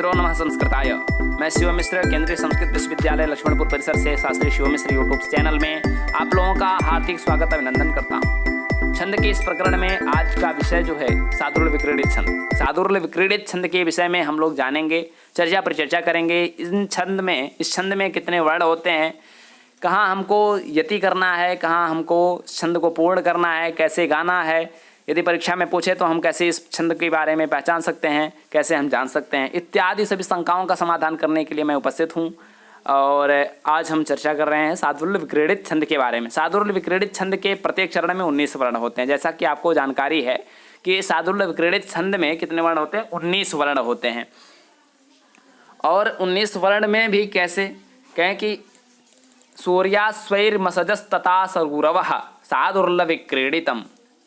पितरो नमः संस्कृताय। मैं शिव मिश्र केंद्रीय संस्कृत विश्वविद्यालय लक्ष्मणपुर परिसर से शास्त्री शिव मिश्र यूट्यूब चैनल में आप लोगों का हार्दिक स्वागत अभिनंदन करता हूँ। छंद के इस प्रकरण में आज का विषय जो है सादुल्य विक्रीडित छंद। सादुल्य विक्रीडित छंद के विषय में हम लोग जानेंगे, चर्चा परिचर्चा करेंगे। इस छंद में कितने वर्ण होते हैं, कहाँ हमको यति करना है, कहाँ हमको छंद को पूर्ण करना है, कैसे गाना है। यदि परीक्षा में पूछे तो हम कैसे इस छंद के बारे में पहचान सकते हैं, कैसे हम जान सकते हैं, इत्यादि सभी शंकाओं का समाधान करने के लिए मैं उपस्थित हूँ। और आज हम चर्चा कर रहे हैं सादुल्य विक्रीडित छंद के बारे में। सादुल्य विक्रीडित छंद के प्रत्येक चरण में 19 वर्ण होते हैं। जैसा कि आपको जानकारी है कि सादुल्य विक्रीडित छंद में कितने वर्ण होते हैं, 19 वर्ण होते हैं। और 19 वर्ण में भी कैसे कहें कि सूर्यास्वैर्मसजस्तथा सगुरवः सादुल्य विक्रीडितम,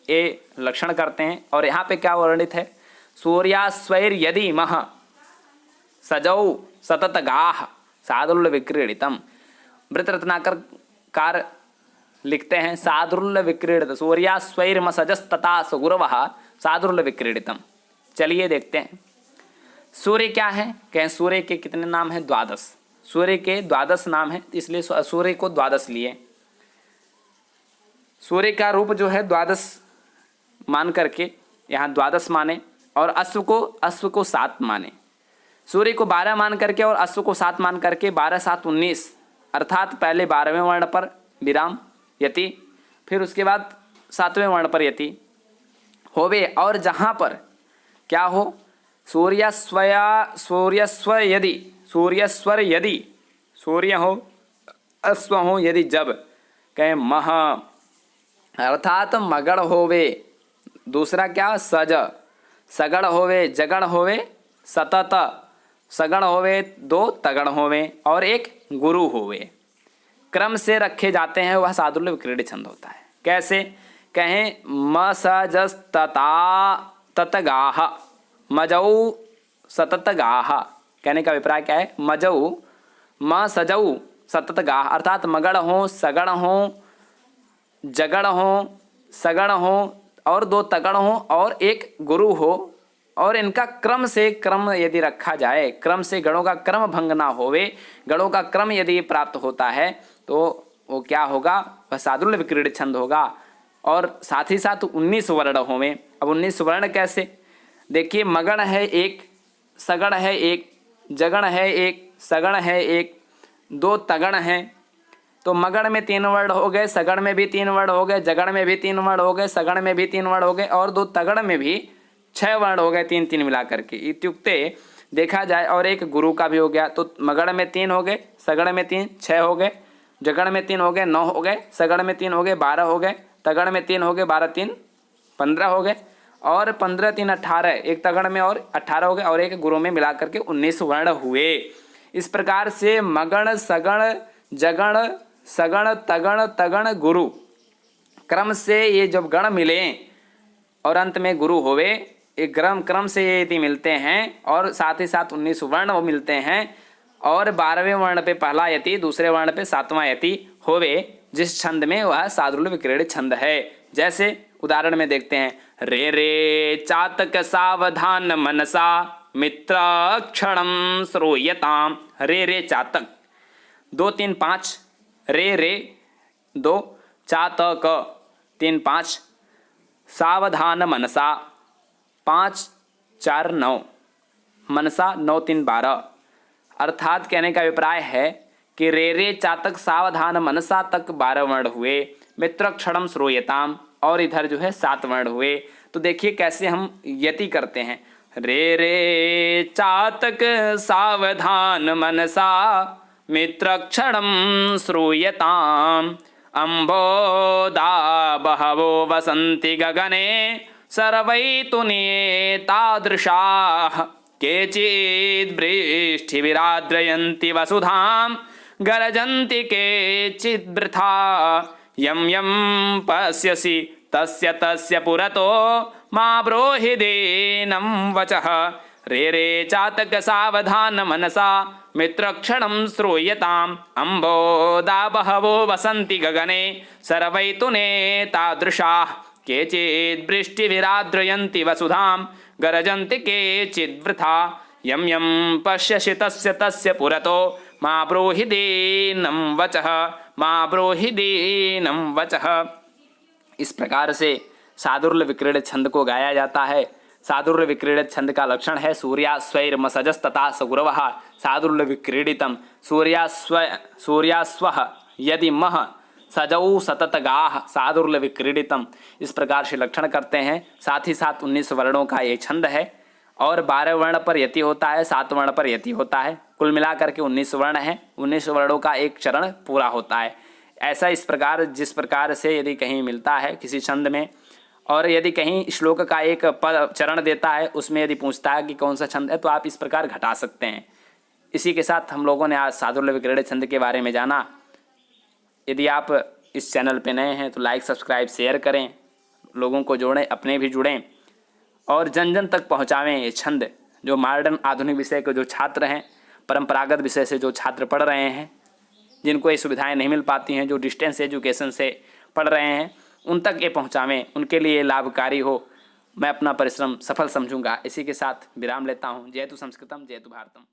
ये लक्षण करते हैं। और यहाँ पे क्या वर्णित है, सूर्यास्वैर यदि मह सजौ सतत गाह सादुल्य विक्रीडितम। वृत्त रत्नाकर कार लिखते हैं सादुल्य विक्रीडित सूर्यास्वैर मसजस्तथा सगुरवः सादुल्य विक्रीडितम। चलिए देखते हैं सूर्य क्या है। कहें सूर्य के कितने नाम हैं, 12। सूर्य के 12 नाम हैं, इसलिए सूर्य को 12 लिए। सूर्य का रूप जो है 12 मान करके यहाँ 12 माने, और अश्व को 7 माने। सूर्य को 12 मान करके और अश्व को 7 मान करके 12 7 19, अर्थात पहले 12वें वर्ण पर विराम यति, फिर उसके बाद 7वें वर्ण पर यति होवे। और जहाँ पर क्या हो, सूर्यस्वर यदि सूर्य हो अश्व हो यदि जब, कहें मह अर्थात मगड़ होवे। दूसरा क्या, सज सगड़ होवे, जगड़ होवे सतत, सगड़ होवे 2 तगड़ होवे, और एक गुरु होवे। क्रम से रखे जाते हैं, वह सादुल्य विक्रीडित छंद होता है। कैसे, कहें मसजस्तता ततगाह मजौ सतत गाह। कहने का अभिप्राय क्या है, मजौ म सजौ सतत गाह, अर्थात मगड़ हो, सगड़ हो, जगड़ हो, सगड़ हो, और 2 तगड़ हो और एक गुरु हो। और इनका क्रम यदि रखा जाए, क्रम से गणों का क्रम भंग ना होवे, गणों का क्रम यदि प्राप्त होता है तो वो क्या होगा, वह सादुल्य विक्रीडित छंद होगा। और साथ ही साथ 19 वर्ण होवे। अब 19 वर्ण कैसे, देखिए मगड़ है 1, सगड़ है 1, जगड़ है 1, सगड़ है 1, 2 तगड़ हैं। तो मगड़ में 3 वर्ण हो गए, सगड़ में भी 3 वर्ण हो गए, जगड़ में भी 3 वर्ण हो गए, सगड़ में भी 3 वर्ण हो गए, और 2 तगड़ में भी 6 वर्ण हो गए, 3 मिला करके। इत्युक्ते देखा जाए, और एक गुरु का भी हो गया। तो मगड़ में 3 हो गए, सगड़ में 3 6 हो गए, जगड़ में 3 हो गए 9 हो गए, सगड़ में 3 हो गए 12 हो गए, तगड़ में 3 हो गए 12 3 15 हो गए, और 15 3 18, एक तगड़ में और 18 हो गए, और एक गुरु में मिला करके 19 वर्ण हुए। इस प्रकार से मगण सगण जगण सगण तगण तगण गुरु, क्रम से ये जब गण मिले और अंत में गुरु होवे, एक क्रम से ये यदि मिलते हैं, और साथ ही साथ 19 वर्ण वो मिलते हैं, और 12वें वर्ण पे पहला यति, दूसरे वर्ण पे 7वां यति होवे, जिस छंद में वह सादुल्य विक्रीडित छंद है। जैसे उदाहरण में देखते हैं, रे रे चातक सावधान मनसा मित्र क्षणम श्रूयताम। रे रे चातक 2 3 5, रे रे 2, चातक 3 5, सावधान मनसा 5 4 9, मनसा 9 3 12। अर्थात कहने का अभिप्राय है कि रे रे चातक सावधान मनसा तक 12 वर्ण हुए, मित्र क्षणम श्रूयताम, और इधर जो है 7 वर्ण हुए। तो देखिए कैसे हम यति करते हैं, रे रे चातक सावधान मनसा मित्र क्षणम श्रूयताम, अम्बोदा बहवो वसन्ति गगने सर्वैतुनीये तादृशाः, केचिद् वृष्टिविराद्रयन्ति वसुधां गरजन्ति केचिद्वृथा, यं यं पश्यसि तस्य तस्य पुरतो मा ब्रूहि दीनं वचः। रे रे चातक सावधान मनसा मित्र क्षणं श्रूयताम्, अम्बोदा बहवो वसन्ति गगने सर्वैतुने तादृशाः, केचिद् वृष्टिविराद्रयन्ति वसुधां गरजन्ति केचिद्वृथा, यम यम पश्यसि तस्य तस्य पुरतो मा ब्रूहि दीनं वचः, मा ब्रूहि दीनं वचः। इस प्रकार से सादुर्ल विक्रीडित छंद को गाया जाता है। सादुर्ल विक्रीडित छंद का लक्षण है सूर्यास्वैर्मसजस्तथा सगुरवः सादुर्ल विक्रीडितम। सूर्यास्वः यदि मह सजौ सतत गाह सादुर्ल विक्रीडितम। इस प्रकार से लक्षण करते हैं। साथ ही साथ 19 वर्णों का ये छंद है और 12 वर्ण पर यति होता है, 7 वर्ण पर यति होता है। कुल मिलाकर के 19 वर्ण हैं। 19 वर्णों का एक चरण पूरा होता है। ऐसा इस प्रकार जिस प्रकार से यदि कहीं मिलता है किसी छंद में और यदि कहीं श्लोक का एक पद चरण देता है, उसमें यदि पूछता है कि कौन सा छंद है, तो आप इस प्रकार घटा सकते हैं। इसी के साथ हम लोगों ने आज सादुर्ल विक्रीडित छंद के बारे में जाना। यदि आप इस चैनल पे नए हैं तो लाइक सब्सक्राइब शेयर करें, लोगों को जोड़ें, अपने भी जुड़ें और जन जन तक पहुंचावें ये छंद। जो मॉडर्न आधुनिक विषय के जो छात्र हैं, परंपरागत विषय से जो छात्र पढ़ रहे हैं, जिनको ये सुविधाएं नहीं मिल पाती हैं, जो डिस्टेंस एजुकेशन से पढ़ रहे हैं, उन तक ये पहुंचावें, उनके लिए लाभकारी हो। मैं अपना परिश्रम सफल समझूंगा। इसी के साथ विराम लेता हूँ। जय तु संस्कृतम, जय तु भारतम।